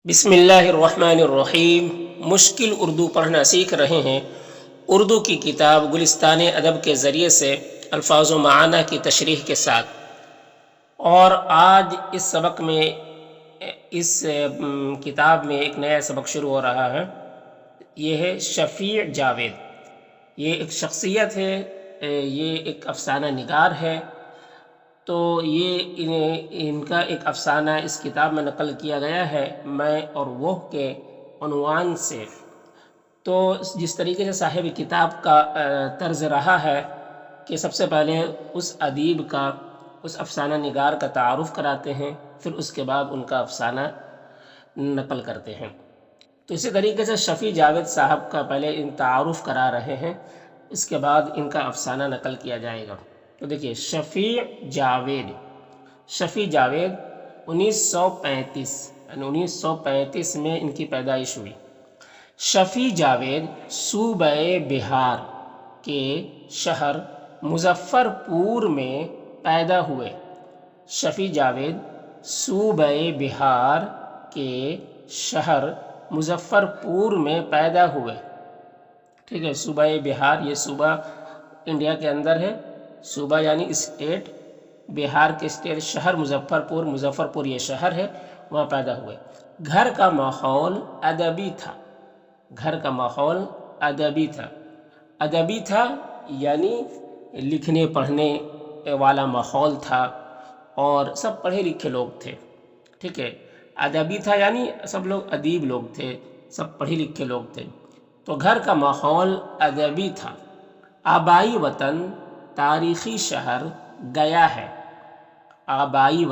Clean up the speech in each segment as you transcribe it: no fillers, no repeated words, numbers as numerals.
بسم اللہ الرحمن الرحیم۔ مشکل اردو پڑھنا سیکھ رہے ہیں۔ اردو کی کتاب گلستان ادب کے ذریعے سے الفاظ و معنی کی تشریح کے ساتھ، اور آج اس سبق میں اس کتاب میں ایک نیا سبق شروع ہو رہا ہے۔ یہ ہے شفیع جاوید۔ یہ ایک شخصیت ہے، یہ ایک افسانہ نگار ہے۔ تو یہ ان کا ایک افسانہ اس کتاب میں نقل کیا گیا ہے، میں اور وہ کے عنوان سے۔ تو جس طریقے سے صاحب کتاب کا طرز رہا ہے کہ سب سے پہلے اس ادیب کا، اس افسانہ نگار کا تعارف کراتے ہیں، پھر اس کے بعد ان کا افسانہ نقل کرتے ہیں۔ تو اسی طریقے سے شفیع جاوید صاحب کا پہلے ان تعارف کرا رہے ہیں، اس کے بعد ان کا افسانہ نقل کیا جائے گا۔ تو دیکھیے، شفیع جاوید 1935 یعنی 1935 میں ان کی پیدائش ہوئی۔ شفیع جاوید صوبہ بہار کے شہر مظفر پور میں پیدا ہوئے۔ شفیع جاوید صوبہ بہار کے شہر مظفر پور میں پیدا ہوئے۔ ٹھیک ہے، صوبہ بہار، یہ صوبہ انڈیا کے اندر ہے، صوبہ یعنی اسٹیٹ، بہار کے اسٹیٹ، شہر مظفر پور یہ شہر ہے، وہاں پیدا ہوئے۔ گھر کا ماحول ادبی تھا یعنی لکھنے پڑھنے والا ماحول تھا، اور سب پڑھے لکھے لوگ تھے۔ ٹھیک ہے، ادبی تھا یعنی سب لوگ ادیب لوگ تھے، سب پڑھے لکھے لوگ تھے۔ تو گھر کا ماحول ادبی تھا۔ آبائی وطن تاریخی شہر گیا ہے۔ آبائی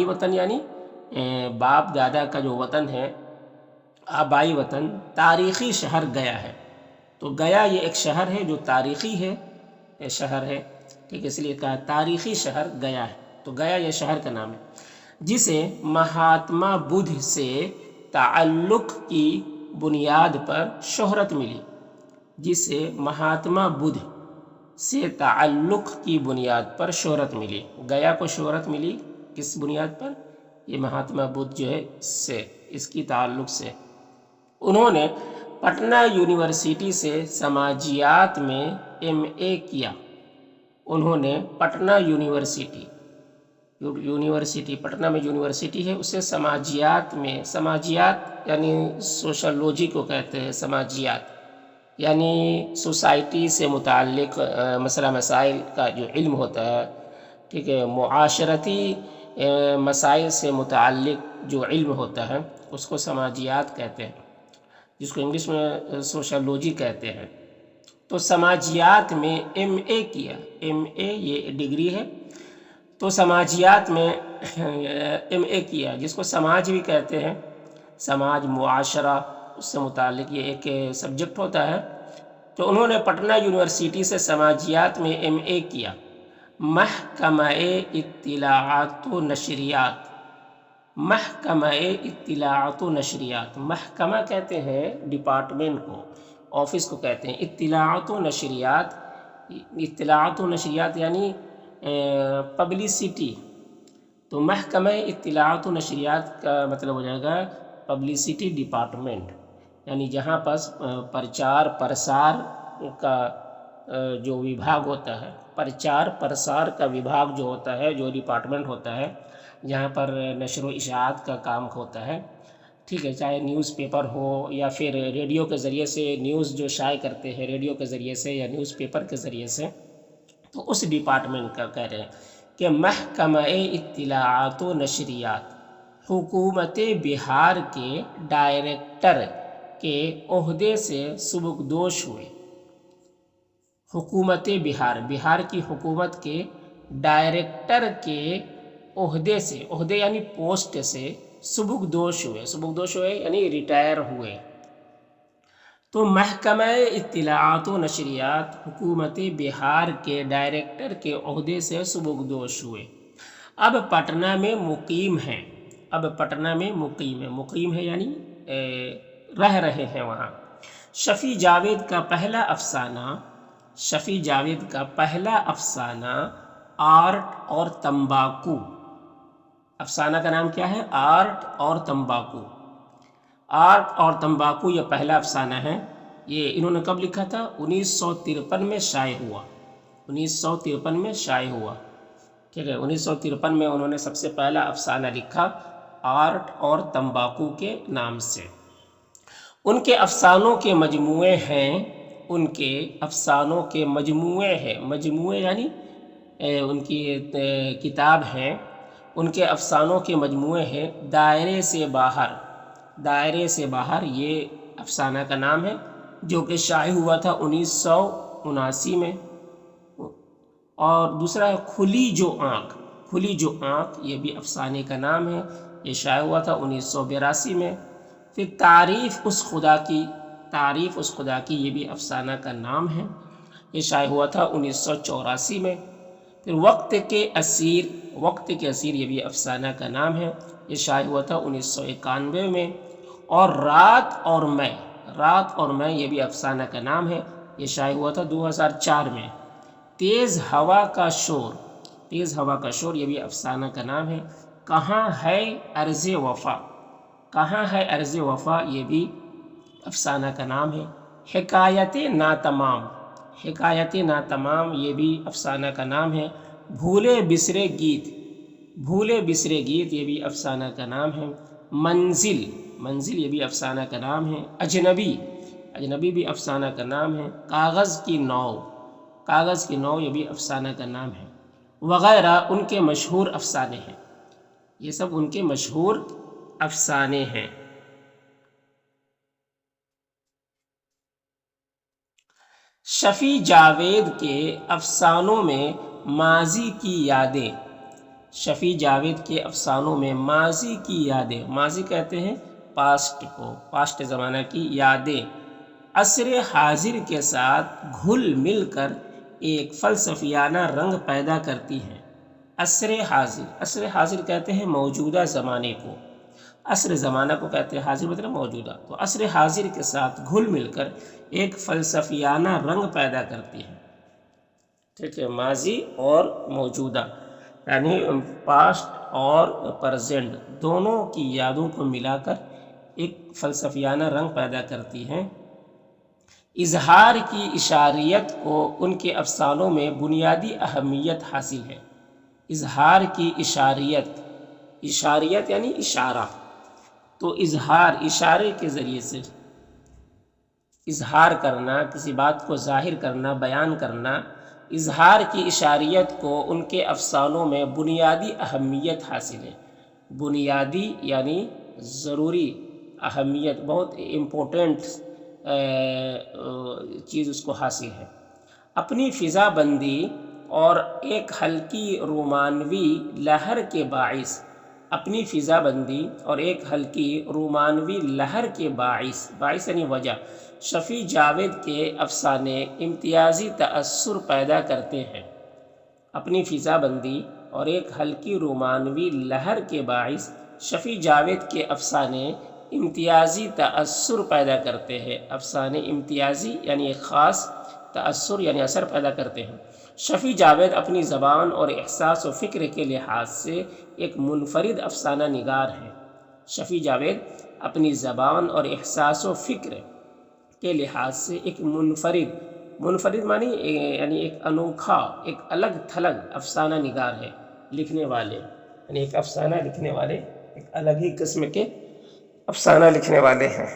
وطن یعنی باپ دادا کا جو وطن ہے، آبائی وطن تاریخی شہر گیا ہے۔ تو گیا یہ ایک شہر ہے جو تاریخی ہے، شہر ہے، ٹھیک ہے، اس لیے کہا تاریخی شہر گیا ہے۔ تو گیا یہ شہر کا نام ہے، جسے مہاتما بدھ سے تعلق کی بنیاد پر شہرت ملی۔ جسے مہاتما بدھ سے تعلق کی بنیاد پر شہرت ملی۔ گیا کو شہرت ملی کس بنیاد پر؟ یہ مہاتما بدھ جو ہے اس کی تعلق سے۔ انہوں نے پٹنہ یونیورسٹی سے سماجیات میں MA کیا۔ انہوں نے پٹنہ یونیورسٹی پٹنہ میں یونیورسٹی ہے، اسے سماجیات یعنی سوشولوجی کو کہتے ہیں، سماجیات یعنی سوسائٹی سے متعلق مسئلہ مسائل کا جو علم ہوتا ہے، ٹھیک ہے، معاشرتی مسائل سے متعلق جو علم ہوتا ہے اس کو سماجیات کہتے ہیں، جس کو انگلش میں سوشولوجی کہتے ہیں۔ تو سماجیات میں MA کیا، MA یہ ڈگری ہے، تو سماجیات میں MA کیا، جس کو سماج بھی کہتے ہیں، سماج معاشرہ، اس سے متعلق یہ ایک سبجیکٹ ہوتا ہے۔ تو انہوں نے پٹنہ یونیورسٹی سے سماجیات میں MA کیا۔ محکمہ اطلاعات و نشریات، محکمہ کہتے ہیں ڈپارٹمنٹ کو، آفس کو کہتے ہیں، اطلاعات و نشریات یعنی پبلسٹی۔ تو محکمہ اطلاعات و نشریات کا مطلب ہو جائے گا پبلسٹی ڈپارٹمنٹ، یعنی جہاں پس پرچار پرسار کا جو وبھاگ ہوتا ہے، پرچار پرسار کا وبھاگ جو ہوتا ہے، جو ڈپارٹمنٹ ہوتا ہے، جہاں پر نشر و اشاعت کا کام ہوتا ہے، ٹھیک ہے، چاہے نیوز پیپر ہو یا پھر ریڈیو کے ذریعے سے نیوز جو شائع کرتے ہیں، ریڈیو کے ذریعے سے یا نیوز پیپر کے ذریعے سے، تو اس ڈپارٹمنٹ کا کہہ رہے ہیں کہ محکمہ اطلاعات و نشریات حکومت بہار کے ڈائریکٹر کے عہدے سے سبکدوش ہوئے۔ حکومت بہار کی حکومت کے ڈائریکٹر کے عہدے سے، عہدے یعنی پوسٹ سے سبکدوش ہوئے یعنی ریٹائر ہوئے۔ تو محکمہ اطلاعات و نشریات حکومت بہار کے ڈائریکٹر کے عہدے سے سبکدوش ہوئے۔ اب پٹنہ میں مقیم ہیں، مقیم ہے یعنی رہ رہے ہیں وہاں۔ شفیع جاوید کا پہلا افسانہ آرٹ اور تمباکو، افسانہ کا نام کیا ہے؟ آرٹ اور تمباکو۔ آرٹ اور تمباکو یہ پہلا افسانہ ہے۔ یہ انہوں نے کب لکھا تھا؟ 1953 میں شائع ہوا، 1953 میں شائع ہوا، ٹھیک ہے۔ 1953 میں انہوں نے سب سے پہلا افسانہ لکھا آرٹ اور تمباکو کے نام سے۔ ان کے افسانوں کے مجموعے ہیں، ان کے افسانوں کے مجموعے ہیں، مجموعے یعنی ان کی کتاب ہیں، ان کے افسانوں کے مجموعے ہیں۔ دائرے سے باہر، دائرے سے باہر یہ افسانہ کا نام ہے، جو کہ شائع ہوا تھا 1979 میں۔ اور دوسرا ہے کھلی جو آنکھ، کھلی جو آنکھ یہ بھی افسانے کا نام ہے، یہ شائع ہوا تھا 1982 میں۔ پھر تعریف اس خدا کی، تعریف اس خدا کی یہ بھی افسانہ کا نام ہے، یہ شائع ہوا تھا 1984 میں۔ پھر وقت کے اسیر، وقت کے اسیر یہ بھی افسانہ کا نام ہے، یہ شائع ہوا تھا 1991 میں۔ اور رات اور میں، رات اور میں یہ بھی افسانہ کا نام ہے، یہ شائع ہوا تھا 2004 میں۔ تیز ہوا کا شور، تیز ہوا کا شور یہ بھی افسانہ کا نام ہے۔ کہاں ہے عرض وفا، کہاں ہے عرض وفا یہ بھی افسانہ کا نام ہے۔ حکایت ناتمام، حکایت ناتمام یہ بھی افسانہ کا نام ہے۔ بھولے بسرے گیت، بھولے بسرے گیت یہ بھی افسانہ کا نام ہے۔ منزل، منزل یہ بھی افسانہ کا نام ہے۔ اجنبی، اجنبی بھی افسانہ کا نام ہے۔ کاغذ کی ناؤ، کاغذ کی ناؤ یہ بھی افسانہ کا نام ہے، وغیرہ ان کے مشہور افسانے ہیں۔ یہ سب ان کے مشہور افسانے ہیں۔ شفیع جاوید کے افسانوں میں ماضی کی یادیں، شفیع جاوید کے افسانوں میں ماضی کی یادیں، ماضی کہتے ہیں پاسٹ کو، پاسٹ زمانہ کی یادیں، عصر حاضر کے ساتھ گھل مل کر ایک فلسفیانہ رنگ پیدا کرتی ہیں۔ عصر حاضر، عصر حاضر کہتے ہیں موجودہ زمانے کو، عصر زمانہ کو کہتے ہیں، حاضر مطلب موجودہ، تو عصر حاضر کے ساتھ گھل مل کر ایک فلسفیانہ رنگ پیدا کرتی ہے، ٹھیک ہے۔ ماضی اور موجودہ یعنی پاسٹ اور پریزنٹ دونوں کی یادوں کو ملا کر ایک فلسفیانہ رنگ پیدا کرتی ہیں۔ اظہار کی اشاریت کو ان کے افسانوں میں بنیادی اہمیت حاصل ہے۔ اظہار کی اشاریت، اشاریت یعنی اشارہ، تو اظہار اشارے کے ذریعے سے اظہار کرنا، کسی بات کو ظاہر کرنا، بیان کرنا، اظہار کی اشاریت کو ان کے افسانوں میں بنیادی اہمیت حاصل ہے۔ بنیادی یعنی ضروری، اہمیت بہت امپورٹنٹ چیز اس کو حاصل ہے۔ اپنی فضا بندی اور ایک ہلکی رومانوی لہر کے باعث، اپنی فضا بندی اور ایک ہلکی رومانوی لہر کے باعث، باعث یعنی وجہ، شفیع جاوید کے افسانے امتیازی تأثر پیدا کرتے ہیں۔ اپنی فضا بندی اور ایک ہلکی رومانوی لہر کے باعث شفیع جاوید کے افسانے امتیازی تأثر پیدا کرتے ہیں۔ افسانے امتیازی یعنی ایک خاص، تأثر یعنی اثر پیدا کرتے ہیں۔ شفیع جاوید اپنی زبان اور احساس و فکر کے لحاظ سے ایک منفرد افسانہ نگار ہیں۔ شفیع جاوید اپنی زبان اور احساس و فکر کے لحاظ سے ایک منفرد، منفرد معنی یعنی ایک انوکھا، ایک الگ تھلگ افسانہ نگار ہے، لکھنے والے یعنی ایک افسانہ لکھنے والے ایک الگ ہی قسم کے افسانہ لکھنے والے ہیں۔